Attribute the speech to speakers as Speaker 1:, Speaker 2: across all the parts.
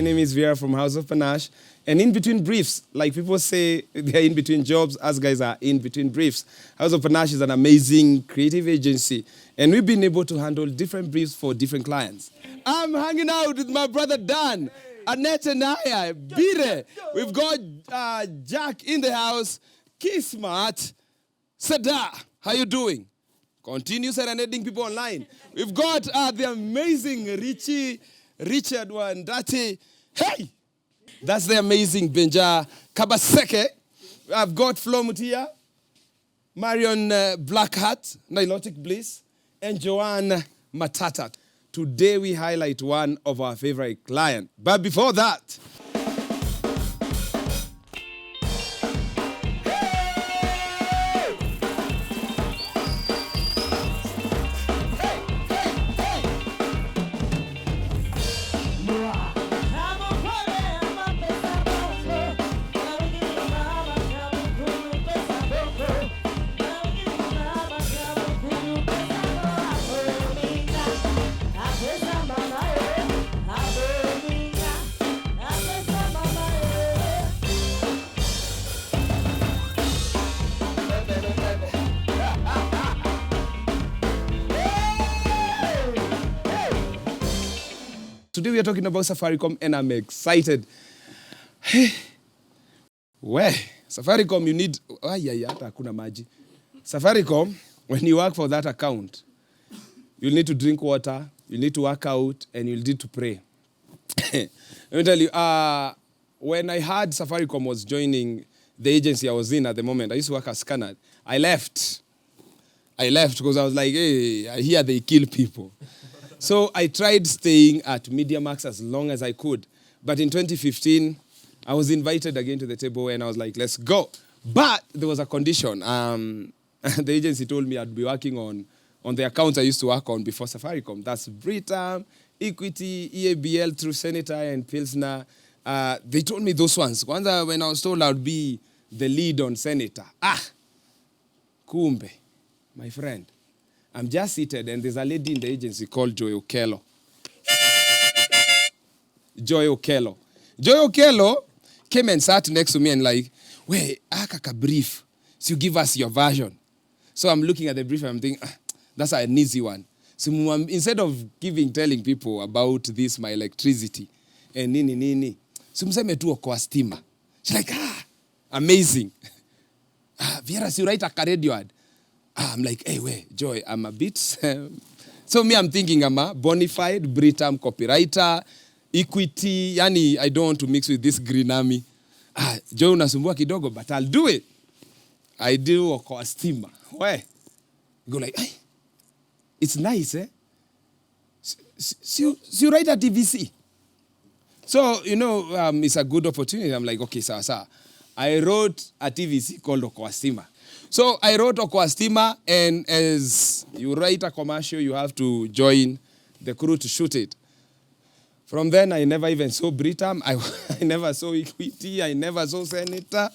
Speaker 1: My name is Vera from House of Panache. And in between briefs, like people say they're in between jobs, us guys are in between briefs. House of Panache is an amazing creative agency. And we've been able to handle different briefs for different clients. I'm hanging out with my brother Dan, Annette and I, Bire. We've got Jack in the house, Kismat, Sada. How you doing? Continue serenading people online. We've got the amazing Richard Wandati. Hey! That's the amazing Benja Kabaseke. I've got Flo Mutia, Marion Blackheart, Nilotic Bliss, and Joanne Matata. Today we highlight one of our favorite clients. But before that, today we are talking about Safaricom and I'm excited. Where? Safaricom, you need... Safaricom, when you work for that account, you'll need to drink water, you'll need to work out, and you'll need to pray. Let me tell you, when I heard Safaricom was joining the agency I was in at the moment, I used to work as scanner. I left because I was like, hey, I hear they kill people. So I tried staying at Media Max as long as I could. But in 2015, I was invited again to the table and I was like, let's go. But there was a condition. The agency told me I'd be working on the accounts I used to work on before Safaricom. That's Britam, Equity, EABL through Senator and Pilsner. They told me those ones. When I was told I'd be the lead on Senator. Kumbe, my friend. I'm just seated, and there's a lady in the agency called Joy Okello. Joy Okello came and sat next to me and like, wait, akaka brief. So you give us your version. So I'm looking at the brief and I'm thinking, that's an easy one. So instead of telling people about this, my electricity, and nini, so mseme tu kwa stima. She's like, amazing. Vera, you write a radio ad. I'm like, hey, wait, Joy, I'm a bit... So me, I'm thinking I'm a bona fide Britam copywriter, Equity, yani, I don't want to mix with this green army. Joy, unasumbua kidogo, but I'll do it. I do kwa stima. Where? You go like, hey, it's nice, eh? So you write at TVC. So, it's a good opportunity. I'm like, okay, sir. I wrote a TVC called Okwastima. So I wrote Okwastima, and as you write a commercial, you have to join the crew to shoot it. From then, I never even saw Britam. I never saw Equity. I never saw Senator.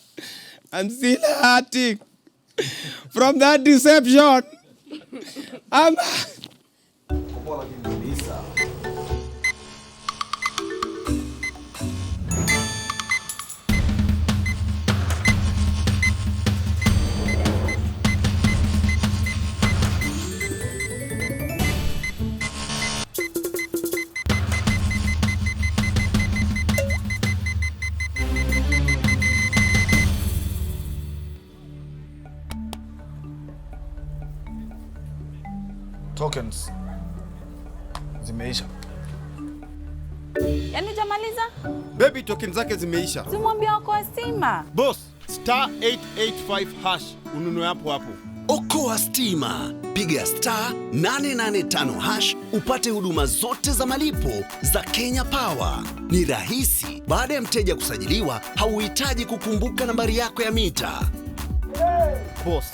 Speaker 1: I'm still hurting from that deception.
Speaker 2: Tokens zimeisha.
Speaker 3: Yaani jamaliza?
Speaker 4: Baby, tokens zake zimeisha.
Speaker 3: Tumwambia wako stima.
Speaker 4: Boss, *885# ununue hapo.
Speaker 5: Okoa stima. Piga *885# upate huduma zote za malipo za Kenya Power. Ni rahisi. Baada ya mteja kusajiliwa, hauhitaji kukumbuka nambari yako ya mita.
Speaker 4: Boss,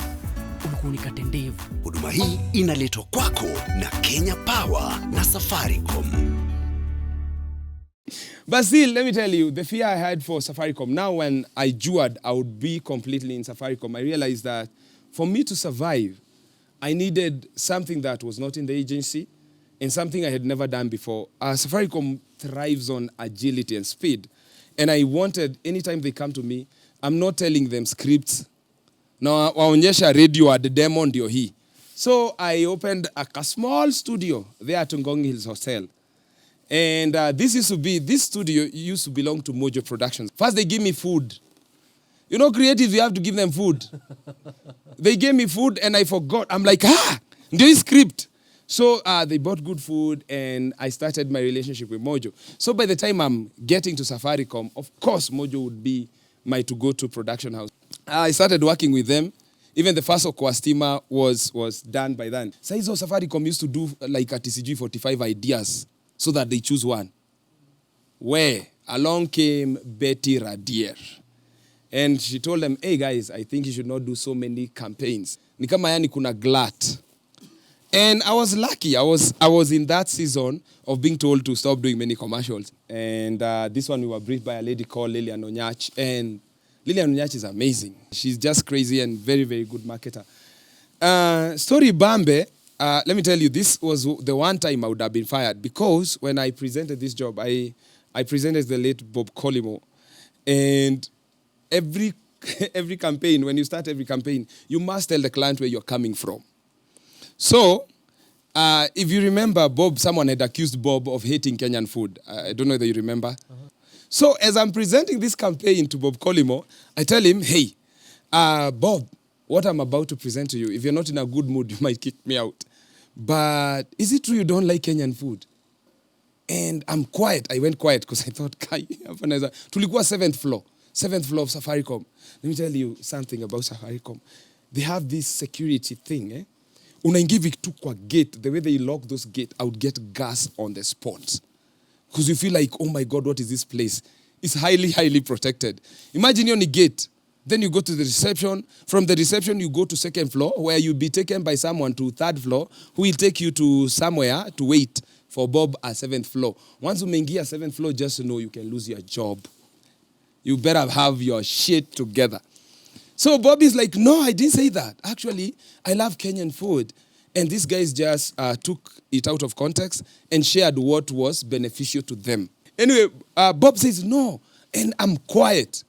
Speaker 5: unikate ndevu. Huduma hii inaletwa kwako na Kenya Power na Safaricom.
Speaker 1: But still, let me tell you, the fear I had for Safaricom, now when I jured, I would be completely in Safaricom. I realized that for me to survive, I needed something that was not in the agency and something I had never done before. Safaricom thrives on agility and speed. And I wanted, anytime they come to me, I'm not telling them scripts. No, waonyesha radio at the demo ndio hii. So I opened a small studio there at Ngong Hills Hotel. And this studio used to belong to Mojo Productions. First, they give me food. You know, creatives, you have to give them food. They gave me food and I forgot. I'm like, ndio hii script. So they bought good food and I started my relationship with Mojo. So by the time I'm getting to Safaricom, of course, Mojo would be my to-go-to production house. I started working with them. Even the first Okwastima was done by then. Saizo Safaricom used to do like a TCG 45 ideas so that they choose one. Where along came Betty Radier. And she told them, hey guys, I think you should not do so many campaigns. Ni kama yani kuna glut. And I was lucky. I was in that season of being told to stop doing many commercials. And this one we were briefed by a lady called Lilian Onyach. And Lilian Onyach is amazing. She's just crazy and very, very good marketer. Stori Ibambez, let me tell you, this was the one time I would have been fired because when I presented this job, I presented the late Bob Colimo. And every campaign, when you start every campaign, you must tell the client where you're coming from. So, if you remember, someone had accused Bob of hating Kenyan food. I don't know whether you remember. Uh-huh. So, as I'm presenting this campaign to Bob Colimo, I tell him, hey, Bob, what I'm about to present to you, if you're not in a good mood, you might kick me out. But is it true you don't like Kenyan food? And I'm quiet. I went quiet because I thought, tulikuwa 7th floor of Safaricom. Let me tell you something about Safaricom. They have this security thing, eh? Unaingivi tu kwa gate, the way they lock those gates, I would get gas on the spot. Because you feel like, oh my God, what is this place? It's highly, highly protected. Imagine you're on a gate. Then you go to the reception. From the reception, you go to 2nd floor, where you'll be taken by someone to 3rd floor, who will take you to somewhere to wait for Bob at 7th floor. Once you mengia 7th floor, just know you can lose your job. You better have your shit together. So Bobby's like, no, I didn't say that. Actually, I love Kenyan food. And these guys just took it out of context and shared what was beneficial to them. Anyway, Bob says, no, and I'm quiet.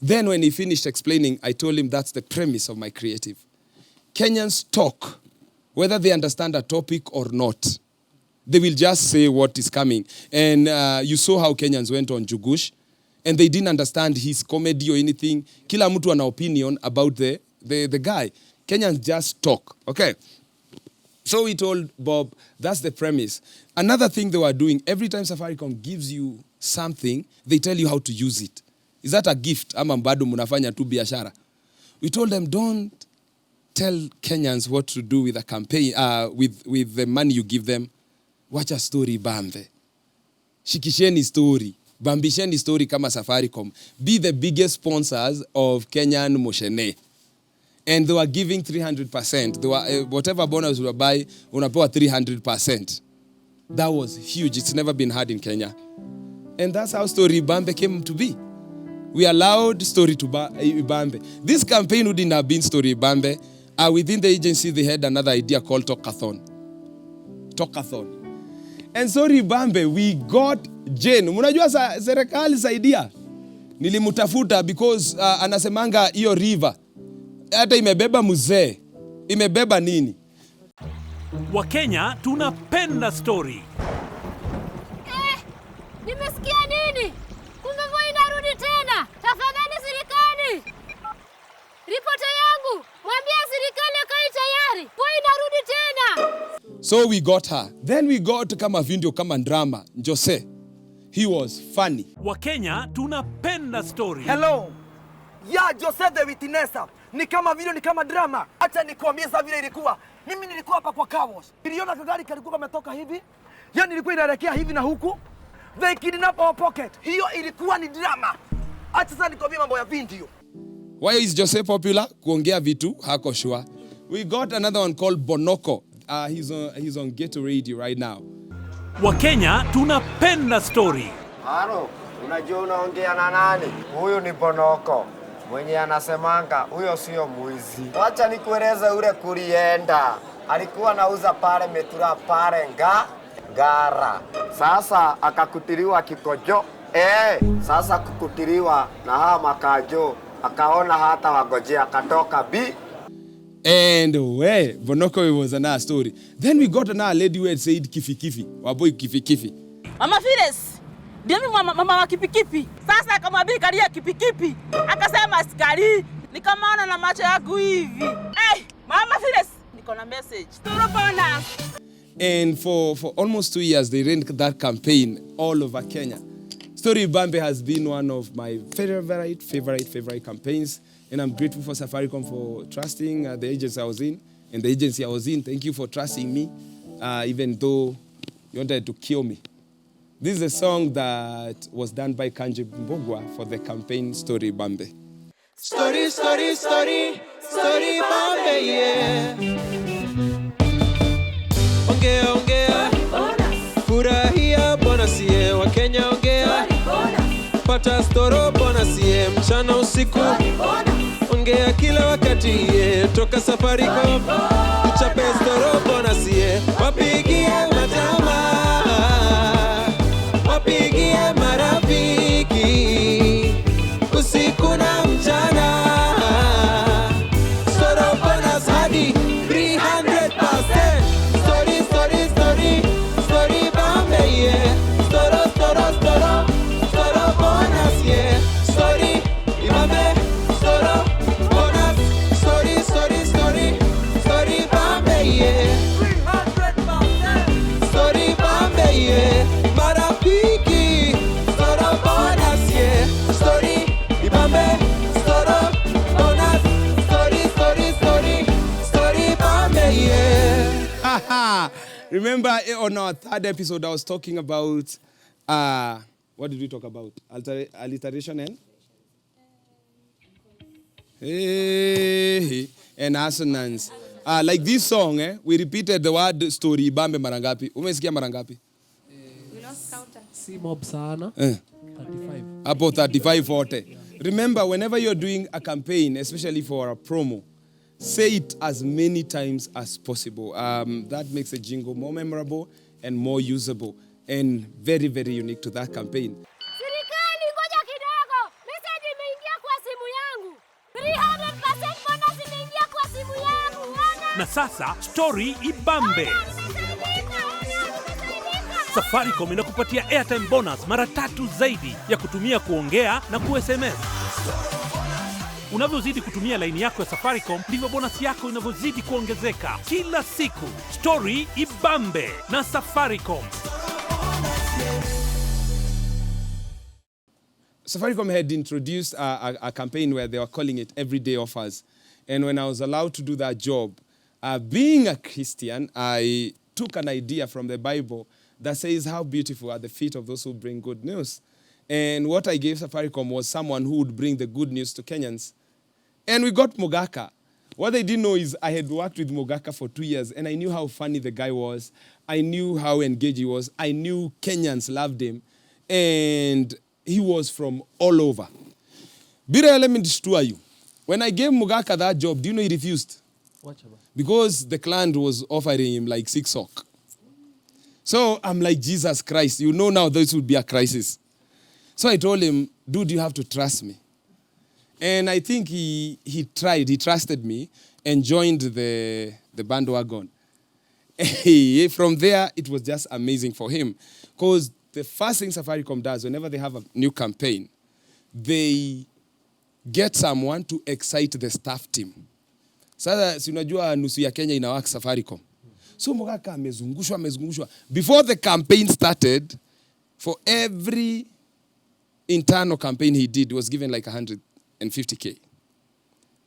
Speaker 1: Then when he finished explaining, I told him that's the premise of my creative. Kenyans talk, whether they understand a topic or not. They will just say what is coming. And you saw how Kenyans went on Jugush. And they didn't understand his comedy or anything. Kila mtu ana opinion about the guy. Kenyans just talk. Okay. So we told Bob, that's the premise. Another thing they were doing, every time Safaricom gives you something, they tell you how to use it. Is that a gift? Ama bado munafanya tu biashara. We told them, don't tell Kenyans what to do with a campaign, with the money you give them. Watch a Stori Ibambez. Shikisheni story. Bambisheni story kama Safaricom. Be the biggest sponsors of Kenyan moshene. And they were giving 300%. They were, whatever bonus you were buy, unapewa 300%. That was huge. It's never been had in Kenya. And that's how Stori Ibambez came to be. We allowed Stori Ibambez. This campaign wouldn't have been Stori Ibambez. Within the agency, they had another idea called Talkathon. And Stori Ibambez, we got Jane. Munajua serikali saidia. Nilimutafuta because anasemanga hiyo river. Hata imebeba mzee. Imebeba nini?
Speaker 6: Wakenya tunapenda story.
Speaker 3: Nimesikia nini? Kumbe mvua inarudi tena. Tafadhali serikali. Ripota yangu, mwambie serikali kae tayari. Mvua inarudi tena.
Speaker 1: So we got her. Then we got kama video kama drama. Jose. He was funny.
Speaker 6: Wakenya tunapenda story.
Speaker 7: Hello. Ya Jose the witness. Ni kama video, ni kama drama. Acha nikuambie sasa vile ilikuwa. Mimi nilikuwa hapa kwa car wash. Niliona gari kalikuwa kametoka hivi. Yani nilikuwa inaelekea hivi na huku. They kidnap our pocket. Hiyo ilikuwa ni drama. Acha sasa nikuambie mambo ya video.
Speaker 1: Why is Jose popular? Kuongea vitu hako sure. We got another one called Bonoko. He's on Get Radio right now.
Speaker 6: Wakenya tunapenda story.
Speaker 8: Haro, unajua unaongea na nani? Huyu ni Bonoko. Mwenye anasemanga, huyo sio mwizi. Wacha nikueleze ule kulienda. alikuwa anauza pale Metura pale Ngara. Sasa akakutiliwa kikojo. Sasa kukutiliwa na hawa makajo, akaona hata wagojea, akatoka bi.
Speaker 1: And where Bonoko was another story. Then we got another lady who had said kifi kifi. Waboy kifi kifi.
Speaker 9: Mama Files. Ndio mama wa kipi kipi. Sasa akamwambia kalia kipi kipi. Akasema askari. Nikamwona na macho yangu hivi. Mama Files, niko na message. Turabona.
Speaker 1: And for almost 2 years they ran that campaign all over Kenya. Stori Ibambez has been one of my favorite campaigns. And I'm grateful for Safaricom for trusting the agency I was in. And the agency I was in, thank you for trusting me, even though you wanted to kill me. This is a song that was done by Kanji Mbogwa for the campaign Stori Ibambez.
Speaker 10: Stori, Stori, Stori, Stori Ibambez, yeah. Ongea, ongea, furahia bonus, yeah. Wakenya ongea, pata storo bonus, yeah. Mchana usiku, ongea kila wakati, yeah. Toka Safaricom, tuchape storo bonus, yeah. Wapigie matama, wapigie marafiki, usiku na mchana. Storo bonus hadi 300%. Stori, Stori, Stori, Stori Ibambez, yeah. Storo, storo, storo, storo bonus, yeah. Stori Ibambez, storo bonus. Stori, Stori, Stori, Stori Ibambez, yeah. 300%. Stori Ibambez, yeah. Marafiki, storo bonus, yeah. Stori Ibambez, storo bonus. Stori, Stori, Stori, Stori Ibambez, yeah.
Speaker 1: Remember on our 3rd episode, I was talking about, what did we talk about? Alliteration and assonance. Like this song, we repeated the word Stori Ibambez marangapi. Umesikia marangapi?
Speaker 3: We lost counter.
Speaker 11: Si mob sana. 35.
Speaker 1: About 35, 40. Remember, whenever you're doing a campaign, especially for a promo, say it as many times as possible. That makes a jingle more memorable and more usable and very, very unique to that campaign.
Speaker 3: Serikali ngoja kidogo. Message imeingia kwa simu yangu. 300% bonus imeingia kwa simu yangu.
Speaker 6: Na sasa Stori Ibambez. Safaricom inakupatia airtime bonus mara 3 zaidi ya kutumia kuongea na ku-SMS. Unavyozidi kutumia laini yako ya Safaricom, ndivyo bonus yako inavyozidi kuongezeka kila siku. Stori Ibambez na Safaricom.
Speaker 1: Safaricom had introduced a campaign where they were calling it Everyday Offers. And when I was allowed to do that job, being a Christian, I took an idea from the Bible that says how beautiful are the feet of those who bring good news. And what I gave Safaricom was someone who would bring the good news to Kenyans. And we got Mogaka. What they didn't know is I had worked with Mogaka for 2 years, and I knew how funny the guy was. I knew how engaged he was. I knew Kenyans loved him. And he was from all over. Bira, let me destroy you. When I gave Mogaka that job, do you know he refused? Because the client was offering him like 6 sock. So I'm like, Jesus Christ, you know now this would be a crisis. So I told him, dude, you have to trust me. And I think he tried, he trusted me and joined the bandwagon. From there, it was just amazing for him. Because the first thing Safaricom does, whenever they have a new campaign, they get someone to excite the staff team. Sasa, si unajua nusu ya Kenya inawaka Safaricom. So Mogaka amezungushwa. Before the campaign started, for every internal campaign he did, was given like 150K.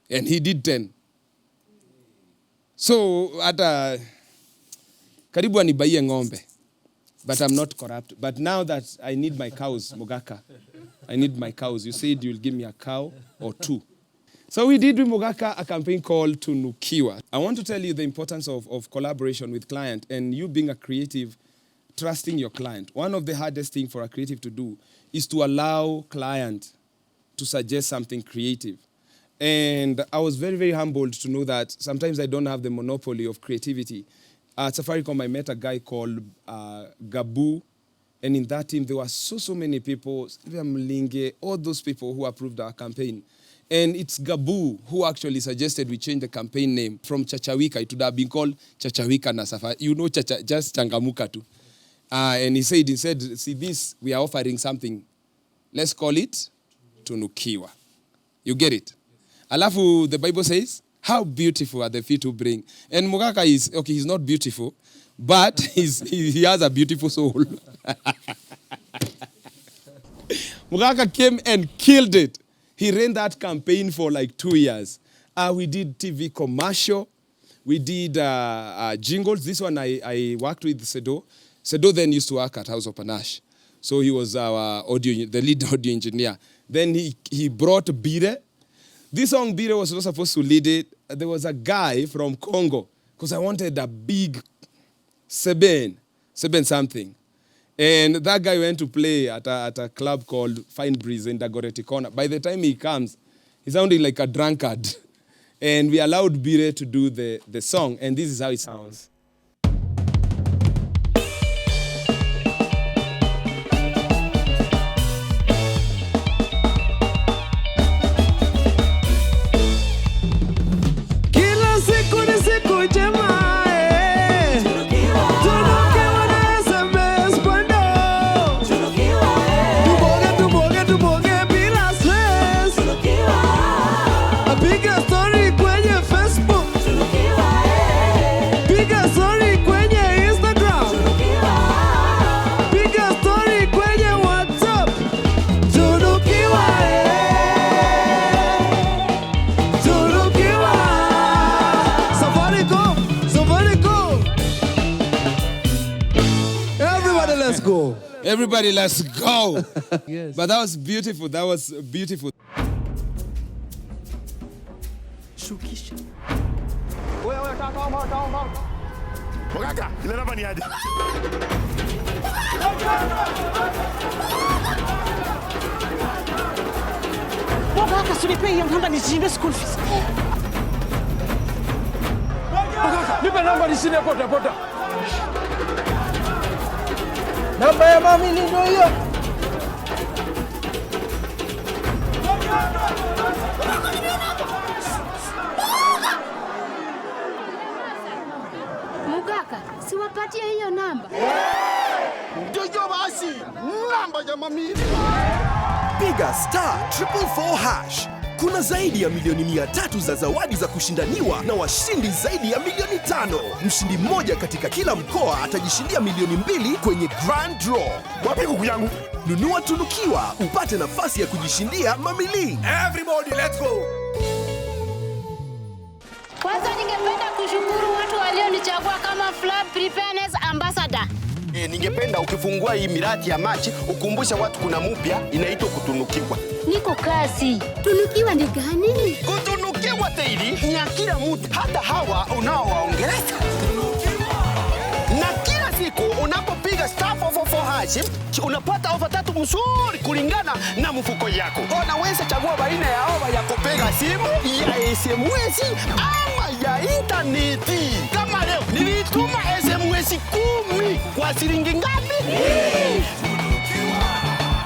Speaker 1: And he did 10. So, karibu anibaie ng'ombe. But I'm not corrupt. But now that I need my cows, Mogaka, I need my cows. You said you'll give me a cow or 2. So we did with Mogaka a campaign called Tunukiwa. I want to tell you the importance of collaboration with client and you being a creative, trusting your client. One of the hardest things for a creative to do is to allow client to suggest something creative. And I was very, very humbled to know that sometimes I don't have the monopoly of creativity. At Safaricom, I met a guy called Gabu. And in that team, there were so many people, all those people who approved our campaign. And it's Gabu who actually suggested we change the campaign name from Chachawika. It would have been called Chachawika na Safari. You know, just Changamuka too. And he said, see this, we are offering something. Let's call it Tunukiwa. You get it? Alafu, the Bible says, how beautiful are the feet who bring. And Mugaka is, okay, he's not beautiful, but he has a beautiful soul. Mugaka came and killed it. He ran that campaign for like 2 years. We did TV commercial. We did jingles. This one I worked with Sedo. Sedo then used to work at House of Panache. So he was our the lead audio engineer. Then he brought Bire. This song, Bire was not supposed to lead it. There was a guy from Congo, because I wanted a big Seben something. And that guy went to play at a club called Fine Breeze in Dagoretti Corner. By the time he comes, he sounded like a drunkard. And we allowed Bire to do the song, and this is how it sounds. Everybody, let's go. Yes. But that was beautiful. That was beautiful.
Speaker 6: Shukisha.
Speaker 2: Mugaka, ile namba ni aje?
Speaker 9: Mugaka, sulipe hiyo namba nishinde school fees.
Speaker 7: Mugaka, nipe namba nishinde pota. Namba ya mami ni ndio hiyo.
Speaker 3: Mugaka, siwapatie hiyo namba.
Speaker 4: Ndio basi, namba ya mami.
Speaker 5: Piga *444#. Kuna zaidi ya milioni 300 za zawadi za kushindaniwa na washindi zaidi ya milioni 5. Mshindi mmoja katika kila mkoa atajishindia milioni 2 kwenye grand draw.
Speaker 2: Wapi kuku yangu?
Speaker 5: Nunua Tunukiwa upate nafasi ya kujishindia mamili.
Speaker 2: Everybody, let's go.
Speaker 3: Kwanza ningependa kushukuru watu walionichagua kama Flood Preparedness Ambassador.
Speaker 4: Ningependa ukifungua hii miradi ya maji ukumbushe watu kuna mpya inaitwa kutunukiwa.
Speaker 3: Niko kazi. Tunukiwa ni gani?
Speaker 4: Kutunukiwa taili ni ya kila mtu, hata hawa unaowaongeleza. Na kila siku unapopiga *444# unapata ofa 3 mzuri kulingana na mfuko yako. Unaweza chagua baina ya ofa ya kupiga simu, ya SMS ama ya interneti. Kama leo nilituma SMS 10 kwa shilingi ngapi?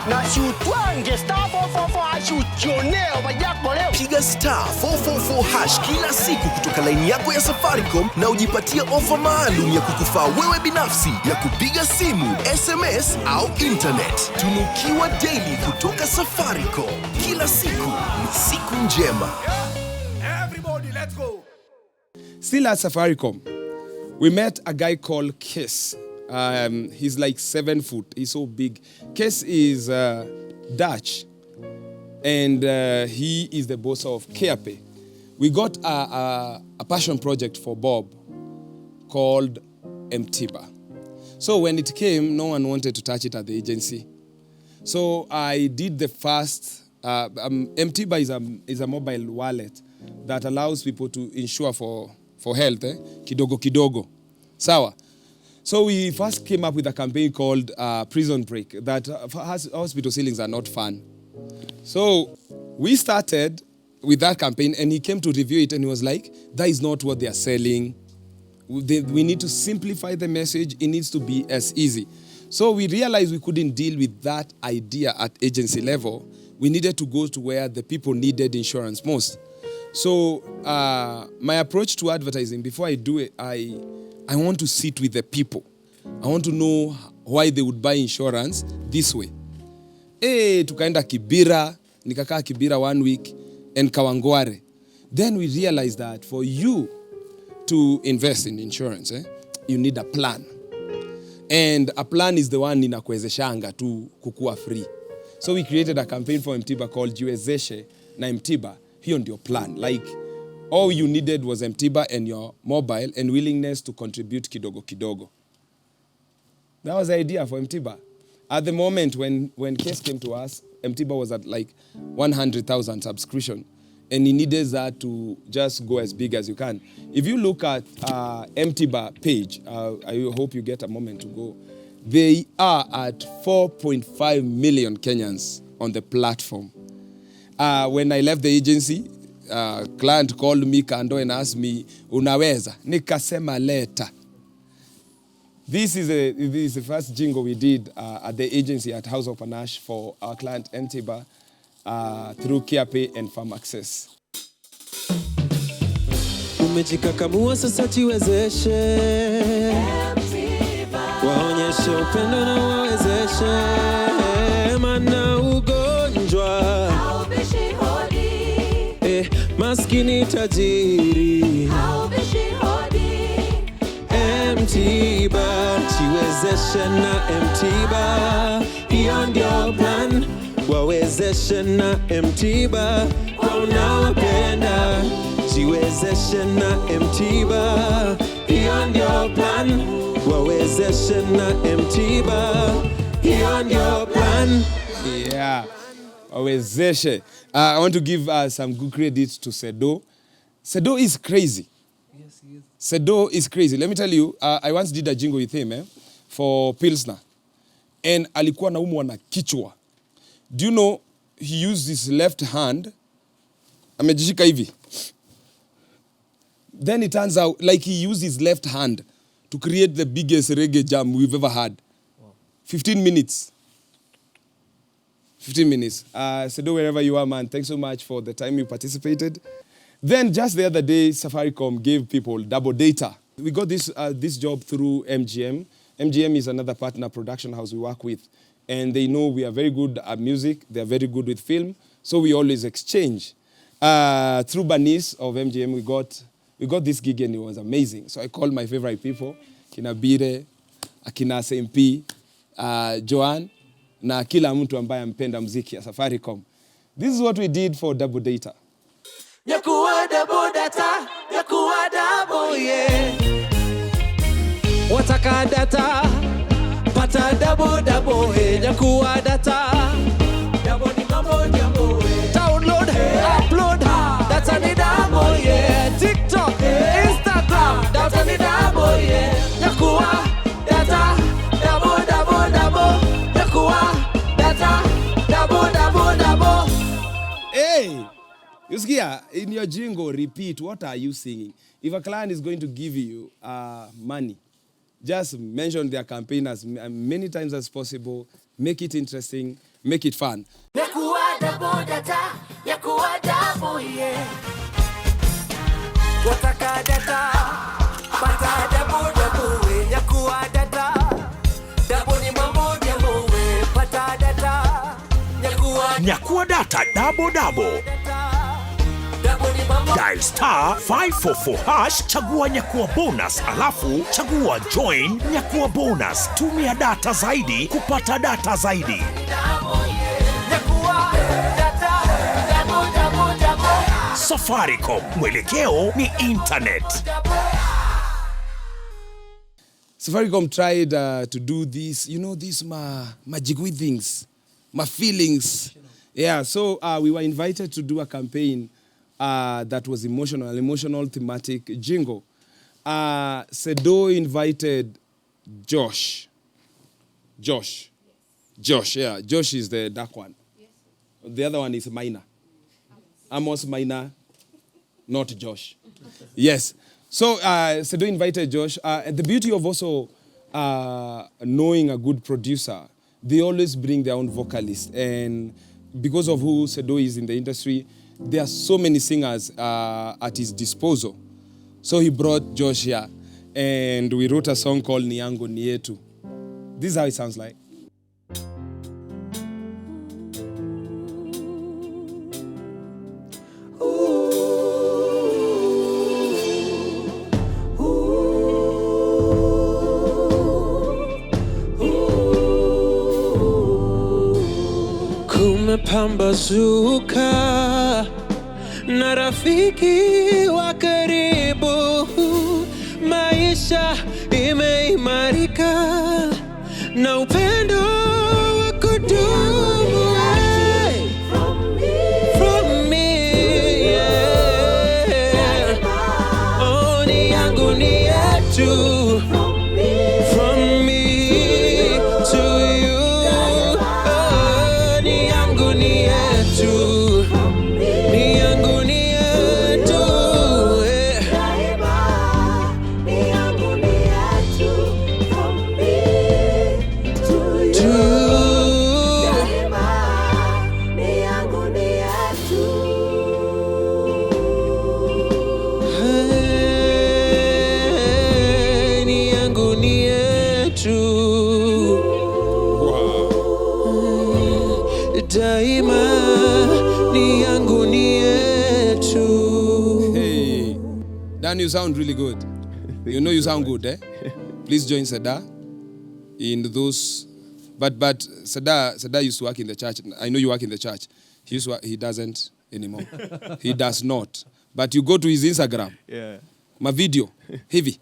Speaker 4: Na shutwange *444# uchioneo wajako leo.
Speaker 5: Piga *444# kila siku kutoka laini yako ya Safaricom na ujipatie ofa maalum ya kukufaa wewe binafsi ya kupiga simu, SMS au internet. Tunukiwa daily kutoka Safaricom. Kila siku ni siku njema.
Speaker 2: Everybody, let's go.
Speaker 1: Still at Safaricom, we met a guy called Kes. He's like 7 foot. He's so big. Kes is Dutch, and he is the boss of KAP. We got a passion project for Bob called Mtiba. So when it came, no one wanted to touch it at the agency. So I did the first. Mtiba is a mobile wallet that allows people to insure for health, kidogo kidogo. Sawa. So we first came up with a campaign called Prison Break, that hospital ceilings are not fun. So we started with that campaign, and he came to review it, and he was like, that is not what they are selling. We need to simplify the message. It needs to be as easy. So we realized we couldn't deal with that idea at agency level. We needed to go to where the people needed insurance most. So my approach to advertising, before I do it, I want to sit with the people. I want to know why they would buy insurance this way. Tukaenda Kibira, nikakaa Kibira 1 week, and Kawangware. Then we realized that for you to invest in insurance, you need a plan. And a plan is the one inakuwezeshanga tu kukua free. So we created a campaign for Mtiba called Jiwezeshe na Mtiba. Hiyo ndio plan. Like, all you needed was Mtiba and your mobile and willingness to contribute kidogo kidogo. That was the idea for Mtiba. At the moment when Case came to us, Mtiba was at like 100,000 subscription. And he needed that to just go as big as you can. If you look at Mtiba page, I hope you get a moment to go. They are at 4.5 million Kenyans on the platform. When I left the agency, client called me kando and asked me, unaweza? Nikasema leta. This is the first jingle we did at the agency at House of Panache for our client Mtiba through CarePay and Farm Access.
Speaker 10: Umejikakamua sasa jiwezeshe, waonyeshe upendo na wawezeshe, maana ugonjwa haubishi hodi, maskini tajiri haubishi hodi. Mtiba, jiwezeshe na Mtiba, hiyo ndio plan. Wawezeshe na Mtiba, kwa unawapenda. Jiwezeshe na Mtiba, hiyo ndio plan. Wawezeshe na Mtiba, hiyo ndio plan.
Speaker 1: Yeah, wawezeshe. I want to give some good credit to Sedo. Sedo is crazy.
Speaker 11: Yes, he is.
Speaker 1: Sedo is crazy. Let me tell you, I once did a jingle with him for Pilsner. And alikuwa naumwa na kichwa. Do you know, he used his left hand, amejishika hivi. Then it turns out, like he used his left hand to create the biggest reggae jam we've ever had. Wow. 15 minutes. 15 minutes. Sedo, wherever you are, man, thanks so much for the time you participated. Then just the other day, Safaricom gave people double data. We got this job through MGM. MGM is another partner production house we work with. And they know we are very good at music. They are very good with film. So we always exchange. Through Banis of MGM, we got this gig and it was amazing. So I called my favorite people, Kina Bire, Akina SMP, Joanne, na kila mtu ambaye mpenda muziki ya Safaricom. This is what we did for Dabo Data.
Speaker 10: Nyakuwa Dabo Data, Nyakuwa Dabo, yeah. Wataka data, pata Dabo Dabo, hey. Nyakuwa data, Dabo ni mambo jambo, hey. Download, upload, data ni Dabo, yeah. TikTok, Instagram, data ni Dabo, yeah. Nyakuwa data, Dabo Dabo Dabo, Nyakuwa data, Dabo Dabo Dabo.
Speaker 1: Hey! You see, in your jingle, repeat, what are you singing? If a client is going to give you money, just mention their campaign as many times as possible, make it interesting, make it fun.
Speaker 10: Nyakuwa Dabo Data, Nyakuwa Dabo, yeah. Wataka data, pata Dabo Dabo, we. Nyakuwa data, Dabo ni mambo jambo, we. Pata data,
Speaker 2: Nyakuwa data Dabo Dabo. Dial star 544 hash, chagua Nyakuwa bonus, alafu chagua join Nyakuwa bonus. Tumia data zaidi kupata data zaidi. Safaricom, mwelekeo ni internet.
Speaker 1: Safaricom tried to do this, you know, these majigui things, my feelings. Yeah, so we were invited to do a campaign that was emotional thematic jingle. Sedo invited Josh, yeah. Josh is the dark one. Yes. The other one is Maina. Amos, Maina, not Josh. Yes. So Sedo invited Josh. The beauty of also knowing a good producer, they always bring their own vocalist. And because of who Sedo is in the industry, there are so many singers at his disposal. So he brought Josh here, and we wrote a song called Niyangu Nietu. This is how it sounds like.
Speaker 10: Kumepambazuka na rafiki wa karibu, maisha imeimarika na upendo wa kudumu. From me, yeah. Oh, Niyangu Nietu. From me to you. Oh, Niyangu Nietu. Niyangu Nietu. Daima Niyangu Nietu.
Speaker 1: Hey, Dan, you sound really good. You know you sound good, eh? Please join Sada in those. But Sada used to work in the church. I know you work in the church. He doesn't anymore. He does not. But you go to his Instagram.
Speaker 12: Yeah.
Speaker 1: My video, heavy.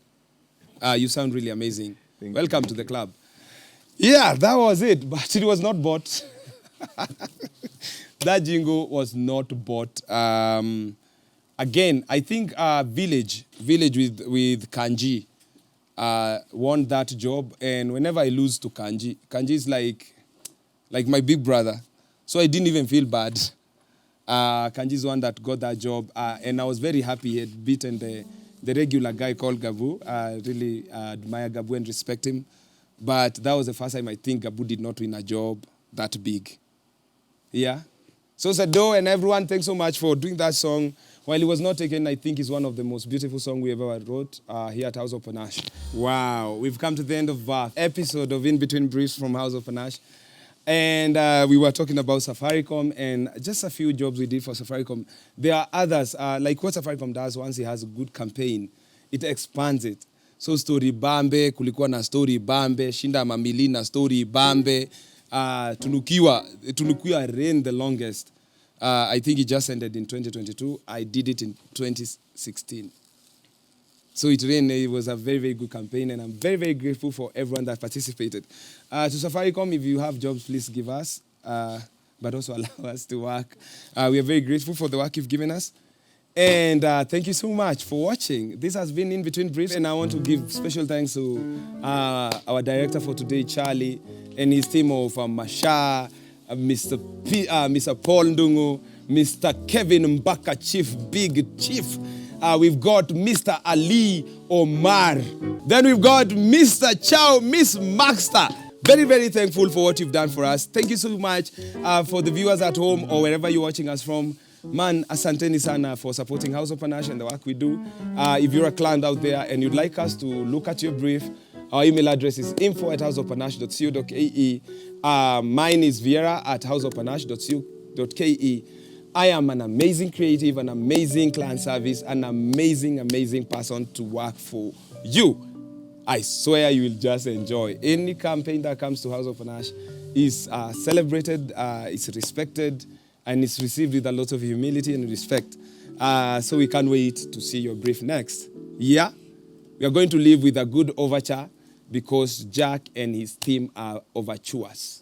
Speaker 1: You sound really amazing. Welcome to the club. Yeah, that was it. But it was not bought. That jingle was not bought. Again, I think Village with Kanji won that job. And whenever I lose to Kanji is like my big brother. So I didn't even feel bad. Kanji is one that got that job. And I was very happy he had beaten the regular guy called Gabu. I really admire Gabu and respect him. But that was the first time I think Gabu did not win a job that big. Yeah. So Sedo and everyone, thanks so much for doing that song. While it was not taken, I think it's one of the most beautiful songs we ever wrote here at House of Panache. Wow. We've come to the end of our episode of In Between Briefs from House of Panache. And we were talking about Safaricom and just a few jobs we did for Safaricom. There are others, like what Safaricom does once it has a good campaign, it expands it. So Stori Ibambez, kulikuwa na Stori Ibambez, Shinda Mamili na Stori Ibambez. Tunukiwa reigned the longest. I think it just ended in 2022. I did it in 2016. So it reigned. It was a very, very good campaign, and I'm very, very grateful for everyone that participated. To Safaricom, if you have jobs, please give us, but also allow us to work. We are very grateful for the work you've given us. And thank you so much for watching. This has been In Between Briefs, and I want to give special thanks to our director for today, Charlie, and his team of Masha, Mr. Paul Ndungu, Mr. Kevin Mbaka, Big Chief. We've got Mr. Ali Omar. Then we've got Mr. Chow, Miss Maxter. Very, very thankful for what you've done for us. Thank you so much for the viewers at home or wherever you're watching us from. Man, asanteni sana for supporting House of Panache and the work we do. If you're a client out there and you'd like us to look at your brief, our email address is info@houseofpanache.co.ke. Mine is viera@houseofpanache.co.ke. I am an amazing creative, an amazing client service, an amazing, amazing person to work for you. I swear you will just enjoy. Any campaign that comes to House of Panache is celebrated, is respected, and it's received with a lot of humility and respect. So we can't wait to see your brief next. Yeah, we are going to leave with a good overture because Jack and his team are overturers.